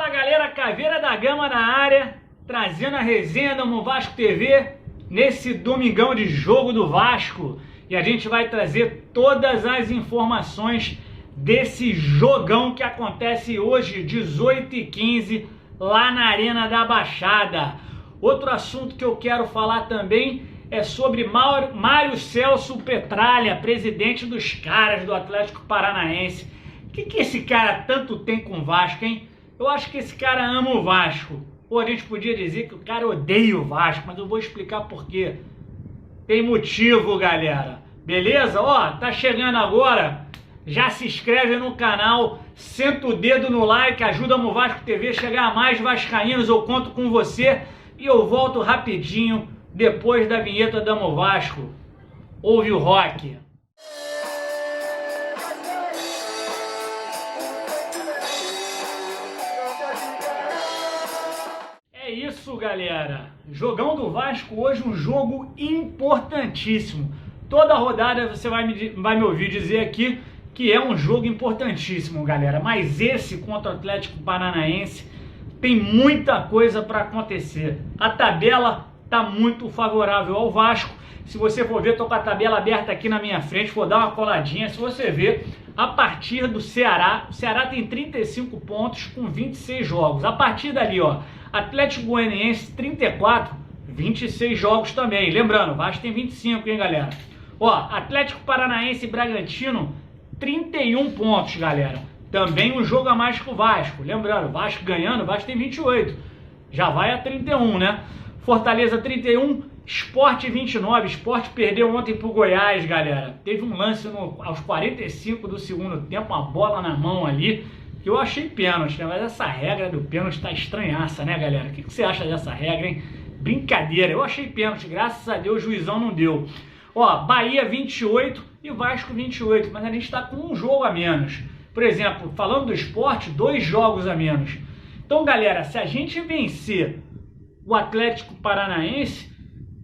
Fala galera, Caveira da Gama na área, trazendo a resenha da Vasco TV nesse domingão de jogo do Vasco. E a gente vai trazer todas as informações desse jogão que acontece hoje, 18h15, lá na Arena da Baixada. Outro assunto que eu quero falar também é sobre Mário Celso Petralha, presidente dos caras do Atlético Paranaense. O que esse cara tanto tem com o Vasco, hein? Eu acho que esse cara ama o Vasco. Ou a gente podia dizer que o cara odeia o Vasco, mas eu vou explicar por quê. Tem motivo, galera. Beleza? Ó, tá chegando agora. Já se inscreve no canal, senta o dedo no like, ajuda o Vasco TV a chegar a mais vascaínos. Eu conto com você e eu volto rapidinho depois da vinheta da Vasco. Ouve o rock. É isso, galera. Jogão do Vasco hoje, um jogo importantíssimo. Toda rodada você vai me ouvir dizer aqui que é um jogo importantíssimo, galera. Mas esse contra o Atlético Paranaense tem muita coisa para acontecer. A tabela tá muito favorável ao Vasco. Se você for ver, tô com a tabela aberta aqui na minha frente, vou dar uma coladinha. Se você ver, a partir do Ceará, o Ceará tem 35 pontos com 26 jogos. A partir dali, ó, Atlético Goianiense 34, 26 jogos também. Lembrando, o Vasco tem 25, hein, galera? Ó, Atlético Paranaense e Bragantino, 31 pontos, galera. Também um jogo a mais que o Vasco. Lembrando, o Vasco ganhando, o Vasco tem 28. Já vai a 31, né? Fortaleza 31, Sport 29. Sport perdeu ontem pro Goiás, galera. Teve um lance aos 45 do segundo tempo, uma bola na mão ali, que eu achei pênalti, né? Mas essa regra do pênalti tá estranhaça, né, galera? O que você acha dessa regra, hein? Brincadeira, eu achei pênalti, graças a Deus o juizão não deu. Ó, Bahia 28 e Vasco 28, mas a gente tá com um jogo a menos. Por exemplo, falando do Sport, 2 jogos a menos. Então, galera, se a gente vencer o Atlético Paranaense,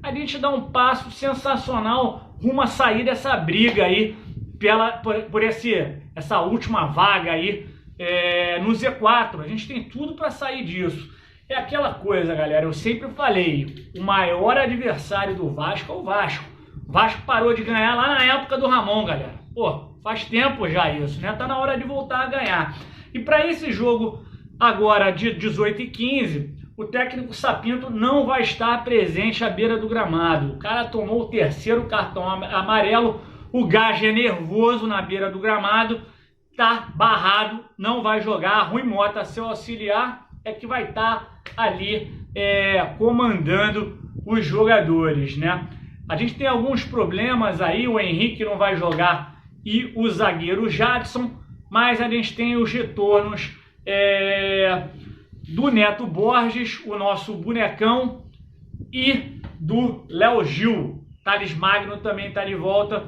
a gente dá um passo sensacional rumo a sair dessa briga aí por essa última vaga aí no Z4. A gente tem tudo para sair disso. É aquela coisa, galera, eu sempre falei, o maior adversário do Vasco é o Vasco. O Vasco parou de ganhar lá na época do Ramon, galera. Pô, faz tempo já isso, né? Tá na hora de voltar a ganhar. E para esse jogo agora de 18h15, o técnico Sapinto não vai estar presente à beira do gramado. O cara tomou o 3º cartão amarelo, o Gage é nervoso na beira do gramado, tá barrado, não vai jogar. Rui Mota, seu auxiliar, é que vai estar ali comandando os jogadores, né? A gente tem alguns problemas aí, o Henrique não vai jogar e o zagueiro Jadson, mas a gente tem os retornos do Neto Borges, o nosso bonecão, e do Léo Gil. Thales Magno também está de volta,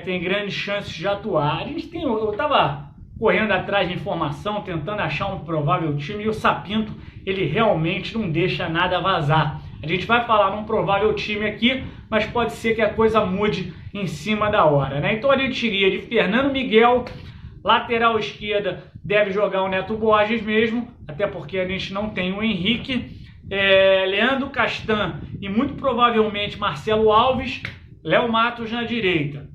tem grandes chances de atuar. Eu estava correndo atrás de informação, tentando achar um provável time, e o Sapinto, ele realmente não deixa nada vazar. A gente vai falar num provável time aqui, mas pode ser que a coisa mude em cima da hora, né? Então a gente iria de Fernando Miguel, lateral esquerda deve jogar o Neto Borges mesmo, até porque a gente não tem o Henrique, Leandro Castan e muito provavelmente Marcelo Alves, Léo Matos na direita.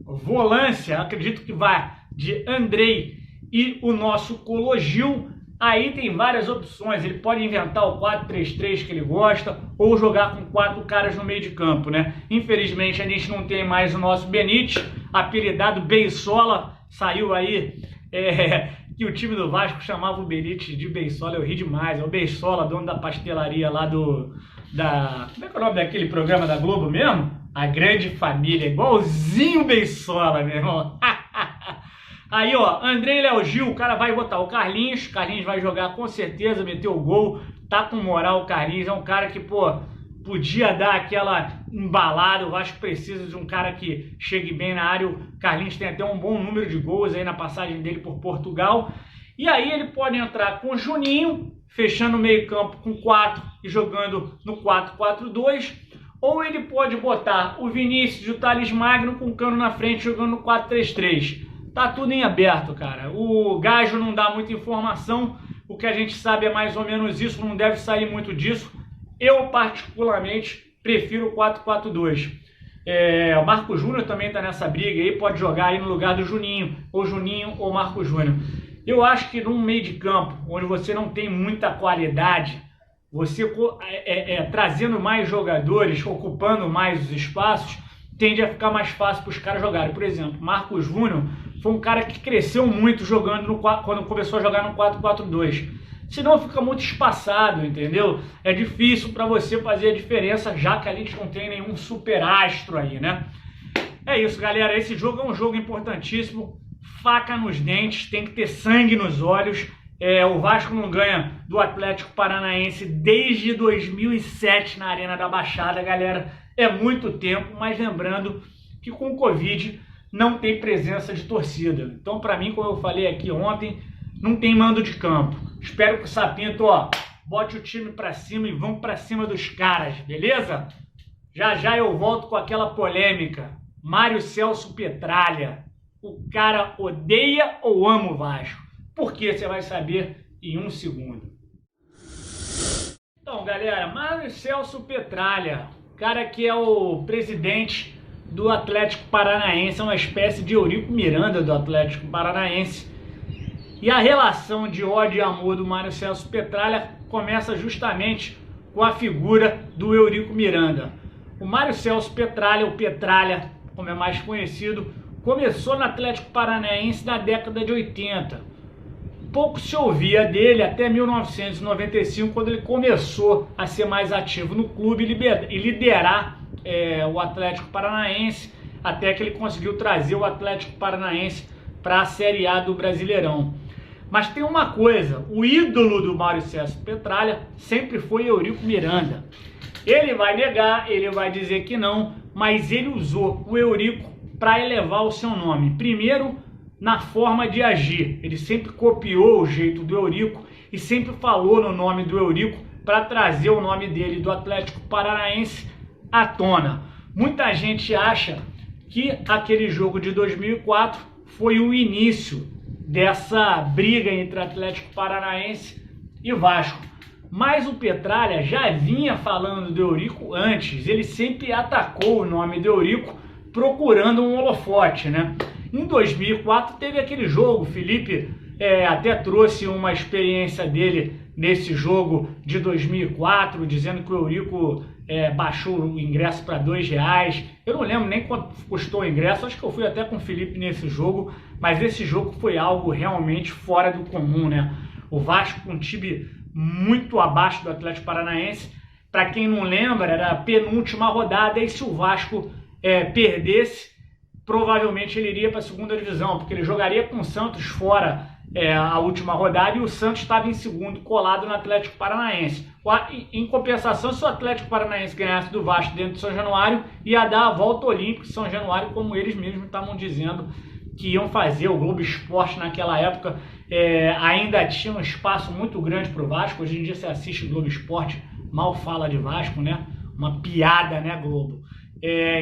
Volância, acredito que vai de Andrei e o nosso Cologil. Aí tem várias opções, ele pode inventar o 4-3-3 que ele gosta, ou jogar com 4 caras no meio de campo, né? Infelizmente a gente não tem mais o nosso Benítez, apelidado Beisola, saiu aí que o time do Vasco chamava o Benítez de Beisola, eu ri demais. É o Beisola, dono da pastelaria lá como é que é o nome daquele programa da Globo mesmo? A Grande Família, igualzinho Beisola, meu irmão. Aí, ó, Andrei e Léo Gil, o cara vai botar o Carlinhos vai jogar com certeza, meteu o gol, tá com moral o Carlinhos, é um cara que, pô, podia dar aquela embalada. O Vasco precisa de um cara que chegue bem na área. O Carlinhos tem até um bom número de gols aí na passagem dele por Portugal. E aí ele pode entrar com o Juninho, fechando o meio campo com 4 e jogando no 4-4-2. Ou ele pode botar o Vinícius e o Thales Magno com o Cano na frente jogando no 4-3-3. Tá tudo em aberto, cara. O Gajo não dá muita informação, O que a gente sabe é mais ou menos isso, não deve sair muito disso. Eu, particularmente, prefiro o 4-4-2. O Marco Júnior também está nessa briga aí, pode jogar aí no lugar do Juninho ou Marco Júnior. Eu acho que num meio de campo, onde você não tem muita qualidade, você trazendo mais jogadores, ocupando mais os espaços, tende a ficar mais fácil para os caras jogarem. Por exemplo, Marco Júnior foi um cara que cresceu muito jogando quando começou a jogar no 4-4-2. Senão fica muito espaçado, entendeu? É difícil para você fazer a diferença, já que a gente não tem nenhum super astro aí, né? É isso, galera. Esse jogo é um jogo importantíssimo. Faca nos dentes, tem que ter sangue nos olhos. O Vasco não ganha do Atlético Paranaense desde 2007 na Arena da Baixada, galera. É muito tempo, mas lembrando que com o Covid não tem presença de torcida. Então, para mim, como eu falei aqui ontem, não tem mando de campo. Espero que o Sapinto, bote o time pra cima e vamos pra cima dos caras, beleza? Já já eu volto com aquela polêmica. Mário Celso Petralha. O cara odeia ou ama o Vasco? Por que? Você vai saber em um segundo. Então, galera, Mário Celso Petralha, cara que é o presidente do Atlético Paranaense, é uma espécie de Eurico Miranda do Atlético Paranaense. E a relação de ódio e amor do Mário Celso Petralha começa justamente com a figura do Eurico Miranda. O Mário Celso Petralha, o Petralha, como é mais conhecido, começou no Atlético Paranaense na década de 80. Pouco se ouvia dele até 1995, quando ele começou a ser mais ativo no clube e liderar o Atlético Paranaense, até que ele conseguiu trazer o Atlético Paranaense para a Série A do Brasileirão. Mas tem uma coisa, o ídolo do Mário Celso Petralha sempre foi Eurico Miranda. Ele vai negar, ele vai dizer que não, mas ele usou o Eurico para elevar o seu nome. Primeiro, na forma de agir. Ele sempre copiou o jeito do Eurico e sempre falou no nome do Eurico para trazer o nome dele do Atlético Paranaense à tona. Muita gente acha que aquele jogo de 2004 foi o início dessa briga entre Atlético Paranaense e Vasco. Mas o Petralha já vinha falando do Eurico antes, ele sempre atacou o nome do Eurico procurando um holofote, né? Em 2004 teve aquele jogo, o Felipe até trouxe uma experiência dele nesse jogo de 2004, dizendo que o Eurico baixou o ingresso para R$2. Eu não lembro nem quanto custou o ingresso, acho que eu fui até com o Felipe nesse jogo, mas esse jogo foi algo realmente fora do comum, né? O Vasco com um time muito abaixo do Atlético Paranaense, para quem não lembra, era a penúltima rodada, e se o Vasco perdesse, provavelmente ele iria para a segunda divisão, porque ele jogaria com o Santos fora a última rodada e o Santos estava em segundo, colado no Atlético Paranaense. Em compensação, se o Atlético Paranaense ganhasse do Vasco dentro de São Januário, ia dar a volta olímpica em São Januário, como eles mesmos estavam dizendo que iam fazer. O Globo Esporte naquela época ainda tinha um espaço muito grande para o Vasco. Hoje em dia você assiste o Globo Esporte, mal fala de Vasco, né? Uma piada, né, Globo?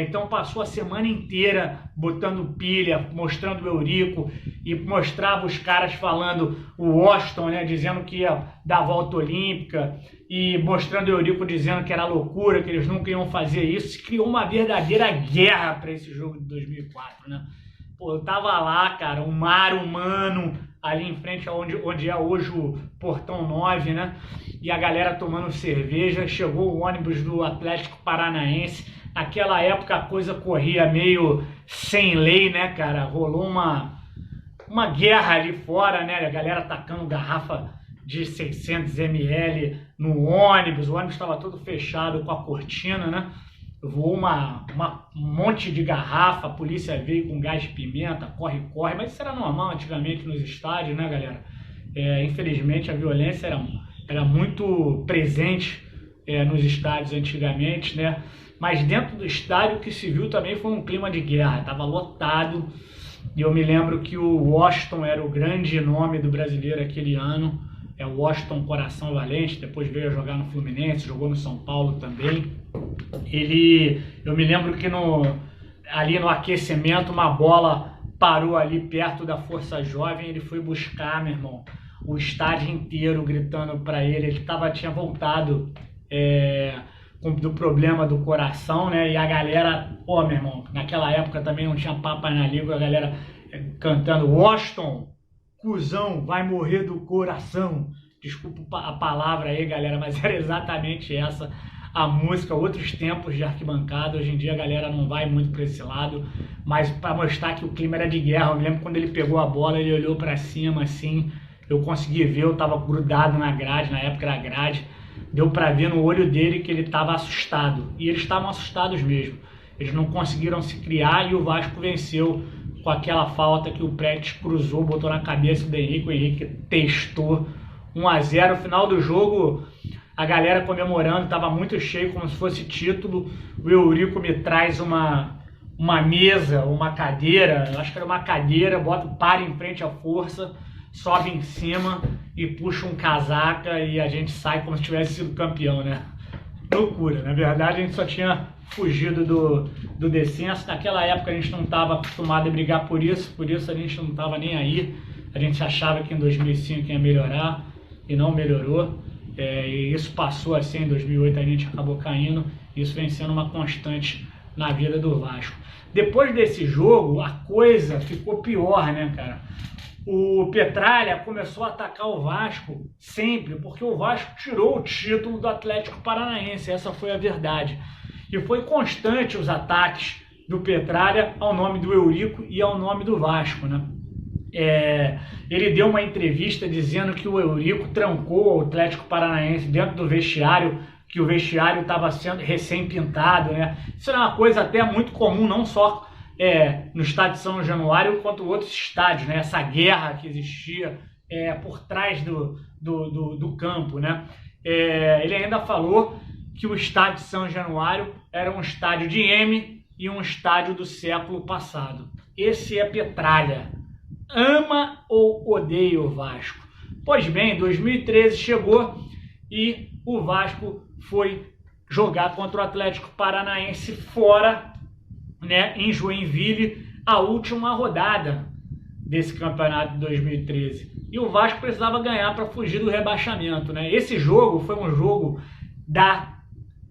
Então passou a semana inteira botando pilha, mostrando o Eurico, e mostrava os caras falando o Washington, né, dizendo que ia dar a volta olímpica, e mostrando o Eurico dizendo que era loucura, que eles nunca iam fazer isso. Se criou uma verdadeira guerra para esse jogo de 2004, né? Pô, eu tava lá, cara, um mar humano ali em frente onde é hoje o Portão 9, né? E a galera tomando cerveja. Chegou o ônibus do Atlético Paranaense. Naquela época a coisa corria meio sem lei, né, cara? Rolou uma guerra ali fora, né? A galera tacando garrafa de 600 ml no ônibus. O ônibus estava todo fechado com a cortina, né? Voou um monte de garrafa, a polícia veio com gás de pimenta, corre, mas isso era normal antigamente nos estádios, né, galera? Infelizmente a violência era muito presente nos estádios antigamente, né? Mas dentro do estádio o que se viu também foi um clima de guerra, estava lotado. E eu me lembro que o Washington era o grande nome do brasileiro aquele ano. O Washington Coração Valente, depois veio a jogar no Fluminense, jogou no São Paulo também. Eu me lembro que ali no aquecimento uma bola parou ali perto da Força Jovem, ele foi buscar, meu irmão. o estádio inteiro gritando para ele. Ele tinha voltado do problema do coração, né? E a galera, pô, meu irmão, naquela época também não tinha papas na língua, a galera cantando Washington, cuzão, vai morrer do coração. Desculpa a palavra aí, galera, mas era exatamente essa a música. Outros tempos de arquibancada, hoje em dia a galera não vai muito para esse lado, mas para mostrar que o clima era de guerra. Eu me lembro quando ele pegou a bola, ele olhou para cima assim, eu consegui ver, eu tava grudado na grade, na época era grade, deu para ver no olho dele que ele estava assustado, e eles estavam assustados mesmo. Eles não conseguiram se criar e o Vasco venceu com aquela falta que o Pretes cruzou, botou na cabeça do Henrique, o Henrique testou 1-0. Final do jogo, a galera comemorando, estava muito cheio, como se fosse título. O Eurico me traz uma mesa, uma cadeira, eu acho que era uma cadeira, para em frente à força, sobe em cima e puxa um casaca e a gente sai como se tivesse sido campeão, né? Loucura, na verdade a gente só tinha fugido do descenso. Naquela época a gente não estava acostumado a brigar por isso a gente não estava nem aí. A gente achava que em 2005 ia melhorar e não melhorou. E isso passou assim, em 2008 a gente acabou caindo. Isso vem sendo uma constante na vida do Vasco. Depois desse jogo, a coisa ficou pior, né, cara? O Petralha começou a atacar o Vasco sempre, porque o Vasco tirou o título do Atlético Paranaense, essa foi a verdade. E foi constante os ataques do Petralha ao nome do Eurico e ao nome do Vasco, né? Ele deu uma entrevista dizendo que o Eurico trancou o Atlético Paranaense dentro do vestiário, que o vestiário estava sendo recém-pintado, né? Isso é uma coisa até muito comum, não só no estádio de São Januário, quanto outros estádios, né? Essa guerra que existia por trás do campo, né? Ele ainda falou que o estádio de São Januário era um estádio de M e um estádio do século passado. Esse é Petralha. Ama ou odeia o Vasco? Pois bem, 2013 chegou e o Vasco foi jogar contra o Atlético Paranaense fora, né, em Joinville, a última rodada desse campeonato de 2013. E o Vasco precisava ganhar para fugir do rebaixamento, né? Esse jogo foi um jogo da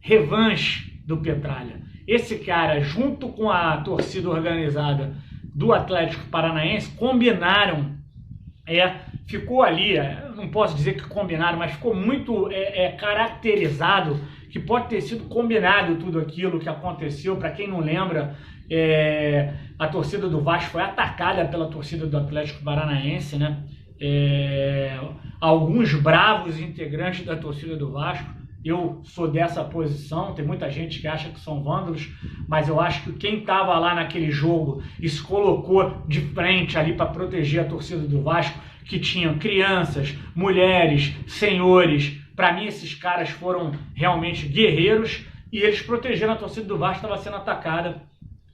revanche do Petralha. Esse cara, junto com a torcida organizada do Atlético Paranaense, combinaram, ficou ali, não posso dizer que combinaram, mas ficou muito caracterizado, que pode ter sido combinado tudo aquilo que aconteceu. Para quem não lembra, a torcida do Vasco foi atacada pela torcida do Atlético Paranaense, né? Alguns bravos integrantes da torcida do Vasco, eu sou dessa posição, tem muita gente que acha que são vândalos, mas eu acho que quem estava lá naquele jogo e se colocou de frente ali para proteger a torcida do Vasco, que tinham crianças, mulheres, senhores, para mim esses caras foram realmente guerreiros e eles protegeram a torcida do Vasco, estava sendo atacada.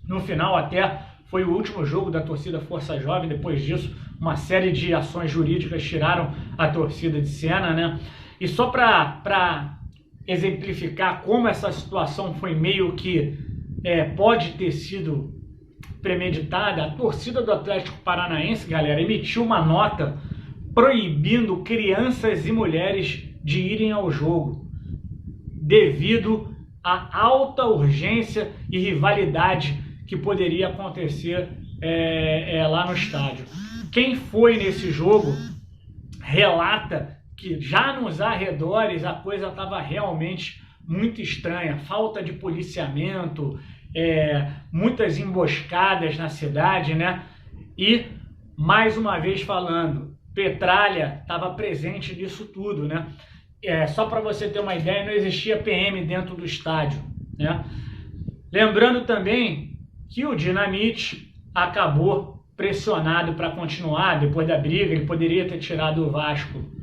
No final até foi o último jogo da torcida Força Jovem. Depois disso, uma série de ações jurídicas tiraram a torcida de cena, né? E só para exemplificar como essa situação foi meio que pode ter sido premeditada, a torcida do Atlético Paranaense, galera, emitiu uma nota proibindo crianças e mulheres de irem ao jogo devido à alta urgência e rivalidade que poderia acontecer lá no estádio. Quem foi nesse jogo relata que já nos arredores a coisa estava realmente muito estranha, falta de policiamento, muitas emboscadas na cidade, né? E, mais uma vez falando, Petralha estava presente nisso tudo, né? Só para você ter uma ideia, não existia PM dentro do estádio, né? Lembrando também que o Dinamite acabou pressionado para continuar depois da briga. Ele poderia ter tirado o Vasco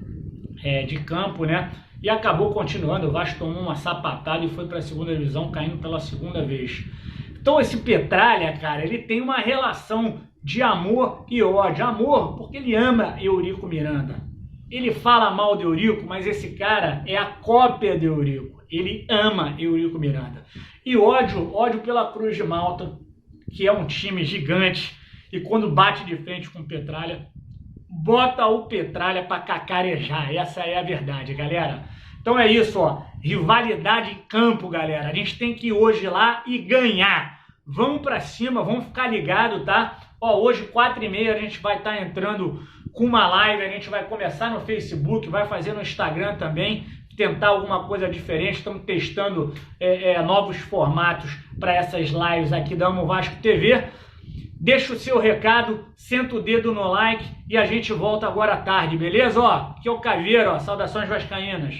de campo, né? E acabou continuando. O Vasco tomou uma sapatada e foi para a segunda divisão, caindo pela segunda vez. Então esse Petralha, cara, ele tem uma relação de amor e ódio. Amor porque ele ama Eurico Miranda. Ele fala mal de Eurico, mas esse cara é a cópia de Eurico. Ele ama Eurico Miranda. E ódio pela Cruz de Malta, que é um time gigante, e quando bate de frente com Petralha, bota o Petralha para cacarejar. Essa é a verdade, galera. Então é isso, ó. Rivalidade em campo, galera. A gente tem que ir hoje lá e ganhar. Vamos para cima, vamos ficar ligado, tá? Ó, hoje 4h30 a gente vai estar entrando com uma live, a gente vai começar no Facebook, vai fazer no Instagram também, tentar alguma coisa diferente. Estamos testando novos formatos para essas lives aqui da Amo Vasco TV. Deixa o seu recado, senta o dedo no like e a gente volta agora à tarde, beleza? Ó, aqui é o Caveiro, ó, saudações vascaínas.